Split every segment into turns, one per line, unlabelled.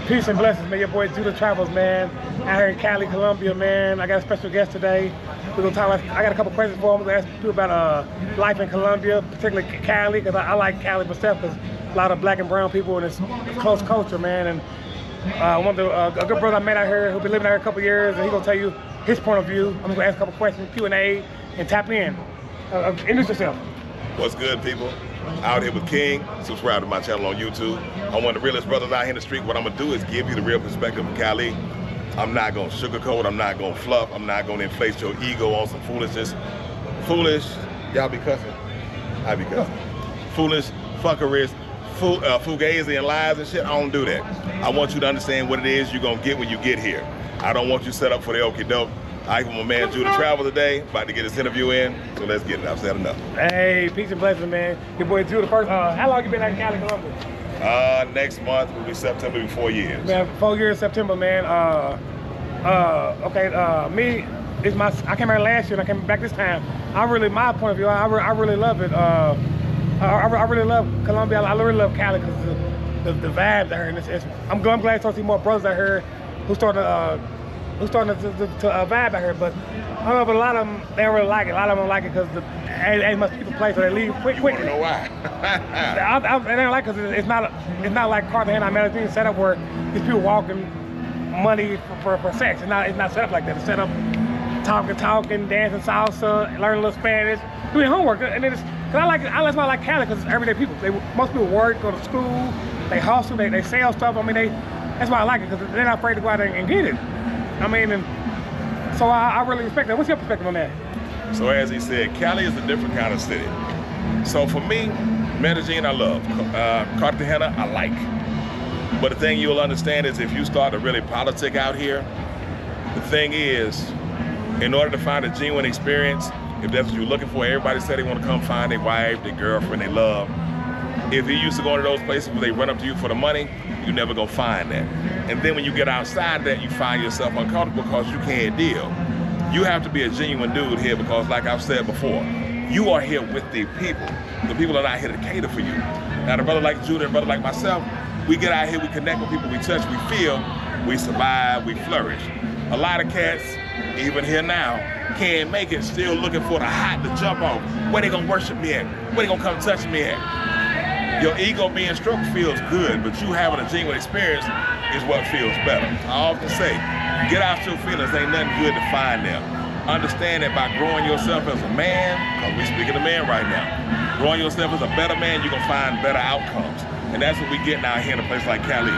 Peace and blessings, man. Your boy Judah Travels, man. Out here in Cali, Colombia, man. I got a special guest today. We're gonna talk. I got a couple questions for him. We're gonna ask people about life in Colombia, particularly Cali, because I like Cali myself, because a lot of black and brown people, and it's close culture, man. And a good brother I met out here who's been living out here a couple years, and he's gonna tell you his point of view. I'm gonna ask a couple questions, Q&A, and tap in. Introduce yourself.
What's good, people? Out here with King. Subscribe to my channel on YouTube. I'm one of the realest brothers out here in the street. What I'm gonna do is give you the real perspective of Cali. I'm not gonna sugarcoat, I'm not gonna fluff, I'm not gonna inflate your ego on some foolishness. Foolish, y'all be cussing? I be cussing. Foolish, fuckeries, fugazi and lies and shit, I don't do that. I want you to understand what it is you're gonna get when you get here. I don't want you set up for the okie doke. I am my man Judah Travel today, about to get this interview in, so let's get it. I've said enough.
Hey, peace and blessings, man. Your boy Judah first. How long you been out in Cali, Colombia?
Next month will be September, it'll be 4 years.
Man, 4 years September, man. Me, it's my. I came here last year and I came back this time. My point of view, I really love it. I really love Colombia. I really love Cali because the vibes out here. And I'm glad to see more brothers out here who starting to vibe out here, but I don't know, but a lot of them, they don't really like it. A lot of them don't like it because ain't much people play, so they leave quickly.
I don't know why.
They don't like it because it's not like Cartagena, Medellin set up where these people walking money for sex. It's not set up like that. It's set up talking, dancing salsa, learning a little Spanish, doing homework. And then that's why I like Cali, because it's everyday people. Most people work, go to school, they hustle, they sell stuff. I mean, that's why I like it, because they're not afraid to go out there and get it. I mean, and so I really respect that. What's your perspective on that?
So as he said, Cali is a different kind of city. So for me, Medellin I love, Cartagena I like. But the thing you'll understand is if you start to really politic out here, the thing is, in order to find a genuine experience, if that's what you're looking for, everybody said they want to come find their wife, their girlfriend, they love. If you're used to going to those places where they run up to you for the money, you're never gonna find that. And then when you get outside that, you find yourself uncomfortable because you can't deal. You have to be a genuine dude here because, like I've said before, you are here with the people. The people are not here to cater for you. Now, the brother like Judah and brother like myself, we get out here, we connect with people, we touch, we feel, we survive, we flourish. A lot of cats, even here now, can't make it, still looking for the hot to jump off. Where they gonna worship me at? Where they gonna come touch me at? Your ego being stroked feels good, but you having a genuine experience is what feels better. I often say, get out your feelings, ain't nothing good to find them. Understand that by growing yourself as a man, because we're speaking to men right now, growing yourself as a better man, you're gonna find better outcomes. And that's what we getting out here in a place like Cali.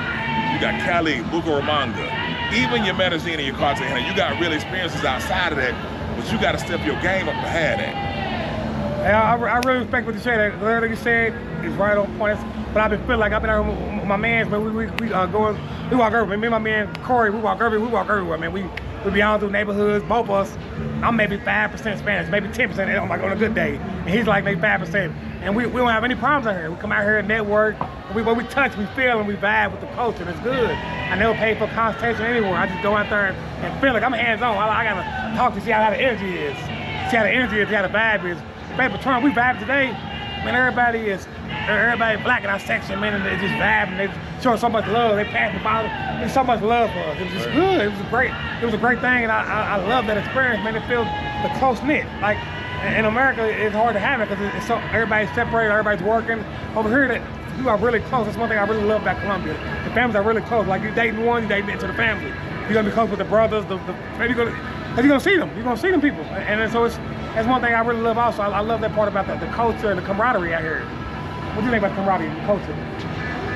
You got Cali, Bucaramanga, even your Medellin and your Cartagena, you got real experiences outside of that, but you gotta step your game up to have that.
I really respect what you said. Everything you said is right on point. But I've been feeling like I've been out here with my mans, man. We walk everywhere. Me and my man Corey, we walk everywhere, man. We be out through neighborhoods, both of us. I'm maybe 5% Spanish, maybe 10% on a good day. And he's like maybe 5%. And we don't have any problems out here. We come out here and network. We touch, we feel, and we vibe with the culture. It's good. I never pay for consultation anywhere. I just go out there and feel like I'm hands-on. I gotta talk to see how the energy is. See how the energy is, see how the vibe is. Baby Patron, we vibe today. Man, everybody black in our section, man, and they just vibe and they show so much love. They pass the bottle. There's so much love for us. It was just good. It was a great thing, and I love that experience, man. It feels the close knit. Like in America, it's hard to have it because it's so everybody's separated, everybody's working. Over here, that you are really close. That's one thing I really love about Colombia. The families are really close. Like you dating one, you dating into the family. You're gonna be close with the brothers. Maybe you're gonna see them. You're gonna see them people, and so that's one thing I really love also. I love that part about the culture and the camaraderie out here. What do you think about camaraderie and culture?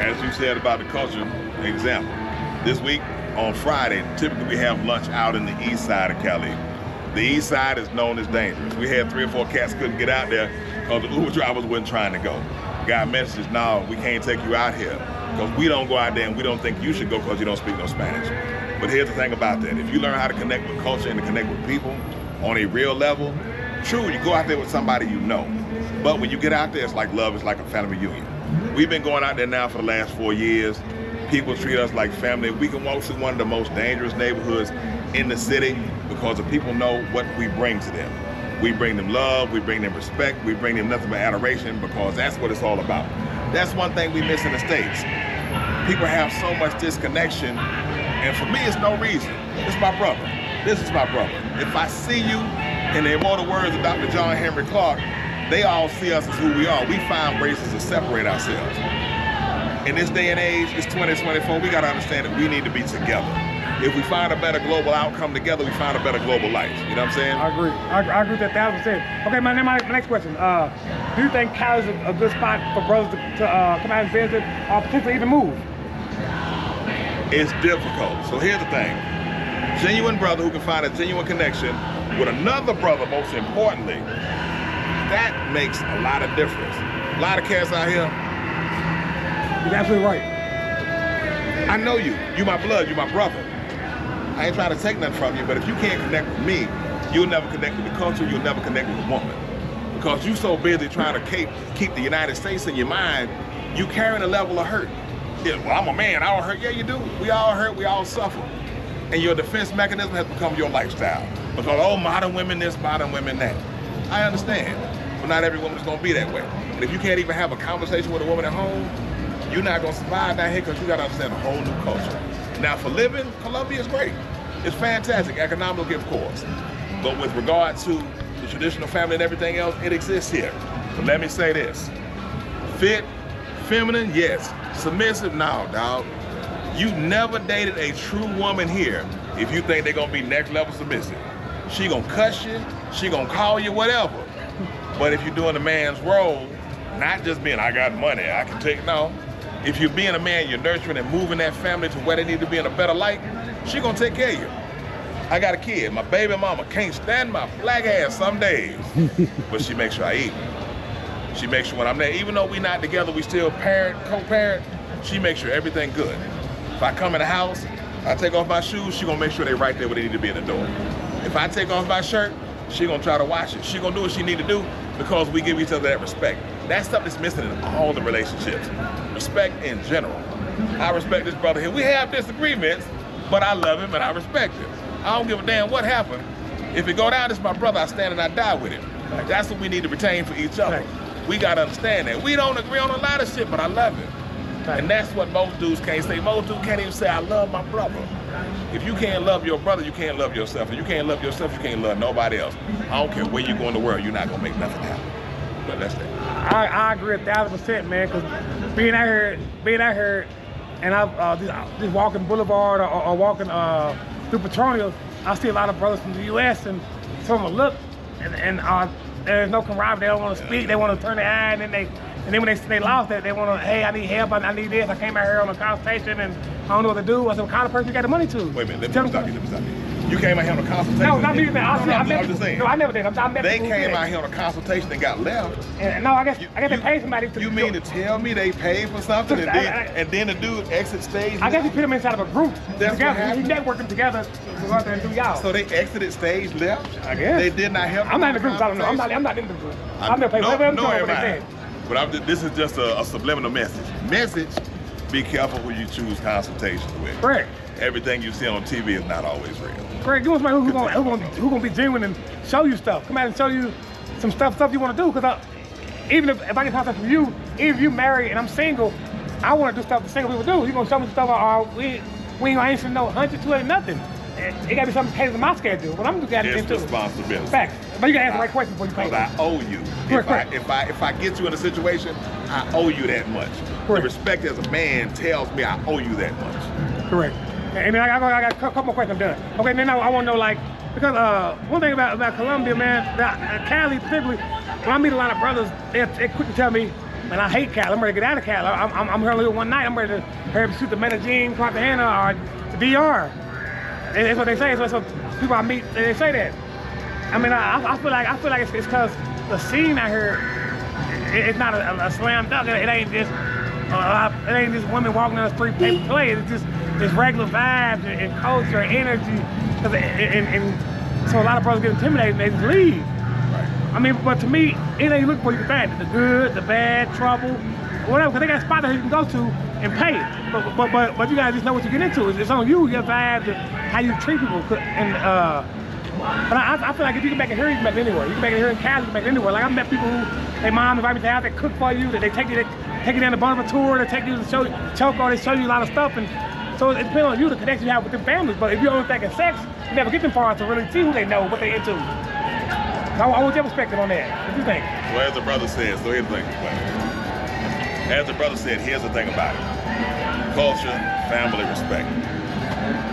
As you said about the culture, example, this week on Friday, typically we have lunch out in the east side of Cali. The east side is known as dangerous. We had 3 or 4 cats couldn't get out there because the Uber drivers wasn't trying to go. Got messages, no, we can't take you out here because we don't go out there and we don't think you should go because you don't speak no Spanish. But here's the thing about that. If you learn how to connect with culture and to connect with people on a real level, true, you go out there with somebody you know. But when you get out there, it's like love, it's like a family reunion. We've been going out there now for the last 4 years. People treat us like family. We can walk through one of the most dangerous neighborhoods in the city because the people know what we bring to them. We bring them love, we bring them respect, we bring them nothing but adoration because that's what it's all about. That's one thing we miss in the States. people have so much disconnection, and for me, it's no reason. It's my brother. This is my brother. If I see you, in the immortal words of Dr. John Henry Clark, they all see us as who we are. We find ways to separate ourselves. In this day and age, it's 2024, we gotta understand that we need to be together. If we find a better global outcome together, we find a better global life. You know what I'm saying?
I agree. I agree with that 1,000%. Okay, my next question. Do you think Cali's a good spot for brothers to come out and visit or potentially even move?
It's difficult. So here's the thing. Genuine brother who can find a genuine connection with another brother, most importantly, that makes a lot of difference. A lot of cats out here.
You're absolutely right.
I know you. You my blood. You my brother. I ain't trying to take nothing from you, but if you can't connect with me, you'll never connect with the culture. You'll never connect with a woman. Because you so busy trying to keep the United States in your mind, you carrying a level of hurt. Yeah, well, I'm a man. I don't hurt. Yeah, you do. We all hurt. We all suffer. And your defense mechanism has become your lifestyle. Because, oh, modern women this, modern women that. I understand. But not every woman is going to be that way. But if you can't even have a conversation with a woman at home, you're not going to survive down here because you got to understand a whole new culture. Now, for living, Colombia is great. It's fantastic, economically, of course. But with regard to the traditional family and everything else, it exists here. But let me say this. Fit, feminine, yes. Submissive, no, dog. You never dated a true woman here if you think they're going to be next level submissive. She going to cuss you, she going to call you, whatever. But if you're doing a man's role, not just being, I got money, I can take, no. If you're being a man, you're nurturing and moving that family to where they need to be in a better light, she gonna take care of you. I got a kid, my baby mama can't stand my black ass some days, but she makes sure I eat. She makes sure when I'm there, even though we not together, we still parent, co-parent, she makes sure everything good. If I come in the house, I take off my shoes, she gonna make sure they right there where they need to be in the door. If I take off my shirt, she gonna try to wash it. She gonna do what she need to do because we give each other that respect. That's something that's missing in all the relationships. Respect in general. I respect this brother here. We have disagreements, but I love him and I respect him. I don't give a damn what happened. If it go down, it's my brother, I stand and I die with him. That's what we need to retain for each other. We gotta understand that. We don't agree on a lot of shit, but I love him. And that's what most dudes can't say. Most dudes can't even say, I love my brother. If you can't love your brother, you can't love yourself. If you can't love yourself, you can't love nobody else. I don't care where you go in the world, you're not gonna make nothing happen. But that's that.
I agree 1,000%, man, because being out here, and I just walking Boulevard or walking through Petroleum, I see a lot of brothers from the U.S. and some of them look, and there's no camaraderie. They don't want to speak. They want to turn their eye, and then when they lost that, they want to, hey, I need help. I need this. I came out here on a consultation, and I don't know what to do. I said, what kind of person you got the money to?
Wait a minute. Let me stop you. You came out here on a consultation.
No, not me.
I'm just saying.
No, I never did. I met
they came out here on a consultation and got left.
And no, I guess they paid somebody to.
You mean to tell me they paid for something and then the dude exit stage?
I guess he put them inside of a group.
That's
together. He networking together to go out there and do y'all.
So they exited stage left?
I guess.
They did not help.
I'm not in the group. I don't know. I'm not in the group. I'm never paid. What they said.
But this is just a subliminal message. Be careful who you choose consultations with.
Correct.
Everything you see on TV is not always real.
Correct. You want somebody who gonna be genuine and show you stuff. Come out and show you some stuff you want to do. Because even if I get contact from you, even if you married and I'm single, I want to do stuff the single people do. You gonna show me stuff? We ain't gonna answer no 100, 200, nothing. It gotta be something catered to my schedule. What I'm gonna do
it's responsibility.
Facts. But you gotta ask the right question before you pay.
I owe you. If I get you in a situation, I owe you that much. Correct. The respect as a man tells me I owe you that much.
Correct. And then I got a couple more questions, I'm done. Okay, then I want to know, like, because one thing about Colombia, man, Cali particularly, when I meet a lot of brothers, they quick to tell me, man, I hate Cali. I'm ready to get out of Cali. I'm here only one night. I'm ready to shoot the Medellin, Cartagena, or the DR. And that's what they say. So people I meet, they say that. I mean, I feel like it's because the scene out here, it's not a slam dunk. It ain't just women walking down the street paper play. It's regular vibes and culture and energy. And so a lot of brothers get intimidated and they just leave. Right. I mean, but to me, anything you look for, you can find it. The good, the bad, trouble, whatever. Because they got spots that you can go to and pay. But you gotta just know what you get into. It's on you, your vibes, how you treat people. And but I feel like if you can make it here, you can make it anywhere. You can make it here in Cali, you can make it anywhere. Like I met people who, their mom invite me to the house, they cook for you, they take you take you down the Bonaventure, they take you to show Choco, they show you a lot of stuff, and so it depends on you, the connection you have with them families. But if you're only thinking sex, you never get them far to really see who they know, what they into. So I want your perspective on that. What do you think?
Well, as the brother says, so here's the thing. As the brother said, here's the thing about it. Culture, family, respect.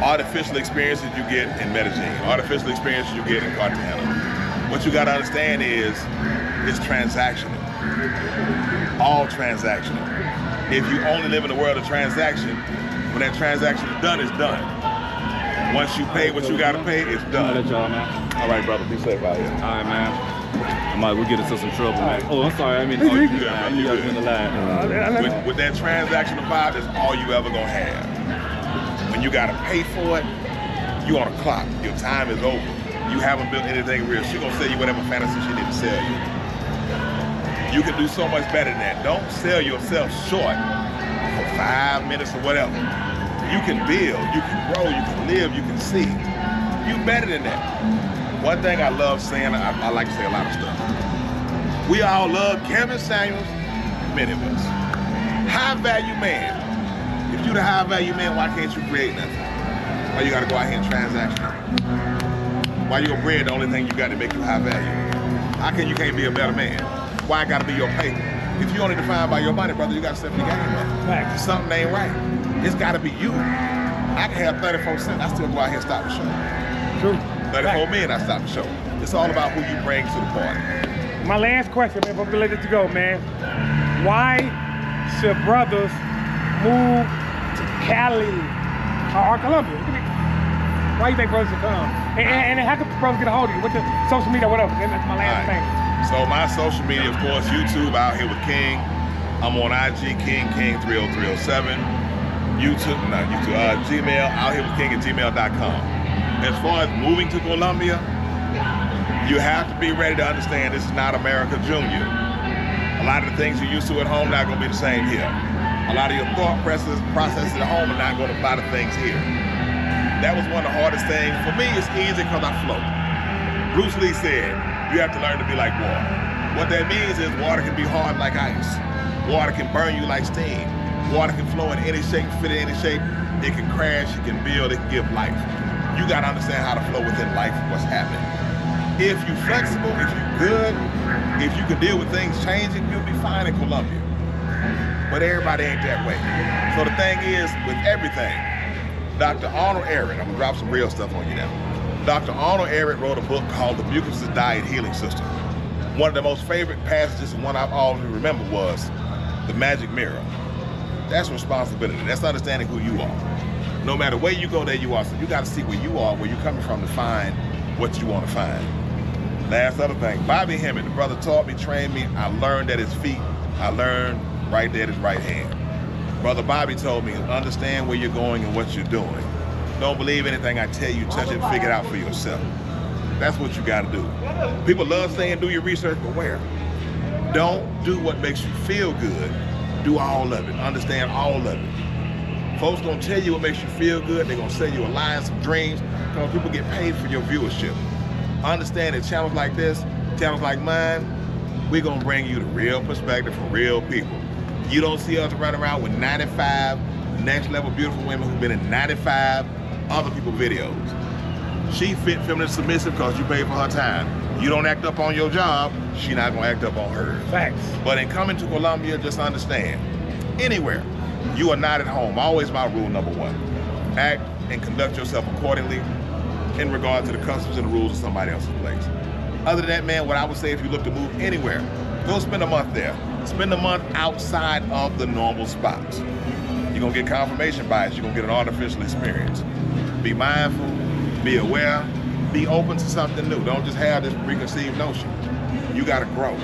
Artificial experiences you get in Medellin, artificial experiences you get in Cartagena. What you gotta understand is, it's transactional. All transactional. If you only live in the world of transaction, when that transaction is done, it's done. Once you pay what you gotta pay, it's done. All right, brother, be safe out here.
All right, man. We'll get into some trouble, man. Oh, I'm sorry. I mean,
you
guys in the line.
With that transactional vibe, that's all you ever gonna have. When you gotta pay for it, you on a clock. Your time is over. You haven't built anything real. She gonna sell you whatever fantasy she need to sell you. You can do so much better than that. Don't sell yourself short for 5 minutes or whatever. You can build, you can grow, you can live, you can see. You better than that. One thing I love saying, I like to say a lot of stuff. We all love Kevin Samuels, many of us. High value man. If you the high value man, why can't you create nothing? Why you gotta go out here and transact? Why your bread the only thing you got to make you high value? How can you can't be a better man? Why it gotta be your paper? If you only defined by your money, brother, you gotta step in the game up.
Right.
Something ain't right. It's gotta be you. I can have 34 cents, I still go out here and stop the show.
True.
34 million, I stop the show. It's all about who you bring to the party.
My last question, man, before we let it go, man. Why should brothers move to Cali or Colombia? Why you think brothers should come? And how can brothers get a hold of you? What's your social media, whatever? That's my last thing.
So my social media, of course, YouTube, Out Here with King. I'm on IG, King30307. Gmail, outherewithking@gmail.com. As far as moving to Colombia, you have to be ready to understand this is not America Junior. A lot of the things you're used to at home not gonna be the same here. A lot of your thought processes at home are not gonna apply to things here. That was one of the hardest things. For me, it's easy because I float. Bruce Lee said, you have to learn to be like water. What that means is water can be hard like ice. Water can burn you like steam. Water can flow in any shape, fit in any shape. It can crash, it can build, it can give life. You gotta understand how to flow within life, what's happening. If you're flexible, if you're good, if you can deal with things changing, you'll be fine in Colombia. But everybody ain't that way. So the thing is, with everything, Dr. Arnold Ehret, I'm gonna drop some real stuff on you now. Dr. Arnold Ehret wrote a book called The Mucus Diet Healing System. One of the most favorite passages, and one I always remember, was the magic mirror. That's responsibility. That's understanding who you are. No matter where you go, there you are. So you got to see where you are, where you're coming from to find what you want to find. Last other thing, Bobby Hemmett, the brother taught me, trained me. I learned at his feet. I learned right there at his right hand. Brother Bobby told me, understand where you're going and what you're doing. Don't believe anything I tell you, touch it and figure it out for yourself. That's what you got to do. People love saying do your research, but where? Don't do what makes you feel good. Do all of it. Understand all of it. Folks gonna tell you what makes you feel good. They're gonna sell you a lie and some dreams because people get paid for your viewership. Understand that channels like this, channels like mine, we're gonna bring you the real perspective from real people. You don't see us running around with 95 next level beautiful women who've been in 95 other people's videos. She fit, feminine, submissive because you pay for her time. You don't act up on your job, she not gonna act up on hers.
Facts.
But in coming to Colombia, just understand, anywhere, you are not at home. Always my rule number one. Act and conduct yourself accordingly in regard to the customs and the rules of somebody else's place. Other than that, man, what I would say if you look to move anywhere, go spend a month there. Spend a month outside of the normal spots. You're gonna get confirmation bias, you're gonna get an artificial experience. Be mindful, be aware, be open to something new. Don't just have this preconceived notion. You gotta grow.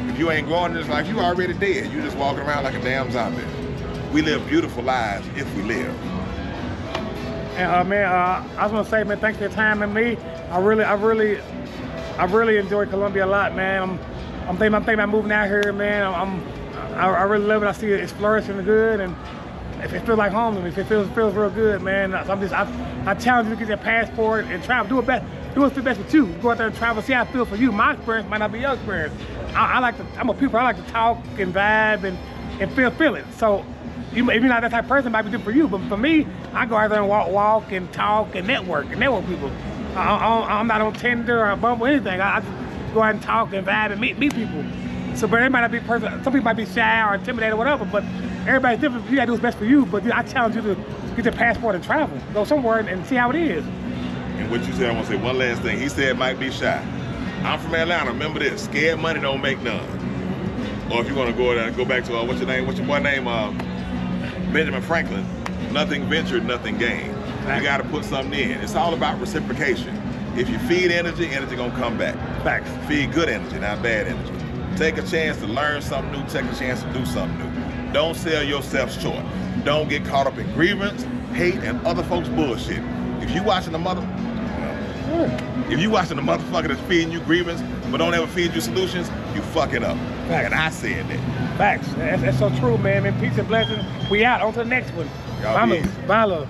If you ain't growing in this life, you already dead. You just walking around like a damn zombie. We live beautiful lives if we live.
And man, I was gonna say, man, thanks for your time and me. I really enjoy Colombia a lot, man. I'm thinking about moving out here, man. I really love it. I see it's flourishing good, and it feels like home to me. It feels real good, man. I challenge you to get your passport and travel. Do what's best with you. Go out there and travel, see how it feels for you. My experience might not be your experience. I'm a people. I like to talk and vibe and and feel it. So if you're not that type of person, it might be different for you. But for me, I go out there and walk and talk and network people. I'm not on Tinder or Bumble or anything. I just go out and talk and vibe and meet people. So, but everybody might be person. Some people might be shy or intimidated or whatever. But everybody's different. You gotta do what's best for you. But I challenge you to get your passport and travel. Go somewhere and see how it is.
And what you said, I want to say one last thing. He said might be shy. I'm from Atlanta. Remember this: scared money don't make none. Or if you want to go back to what's your name? What's your boy name? Benjamin Franklin. Nothing ventured, nothing gained. You got to put something in. It's all about reciprocation. If you feed energy, energy gonna come back.
Facts.
Feed good energy, not bad energy. Take a chance to learn something new. Take a chance to do something new. Don't sell yourself short. Don't get caught up in grievance, hate, and other folks' bullshit. If you watching the motherfucker that's feeding you grievance but don't ever feed you solutions, you fucking up.
Facts.
And I said that.
Facts. That's so true, man. Peace and blessings. We out. On to the next one.
Y'all
Mama,
peace.
bye, love.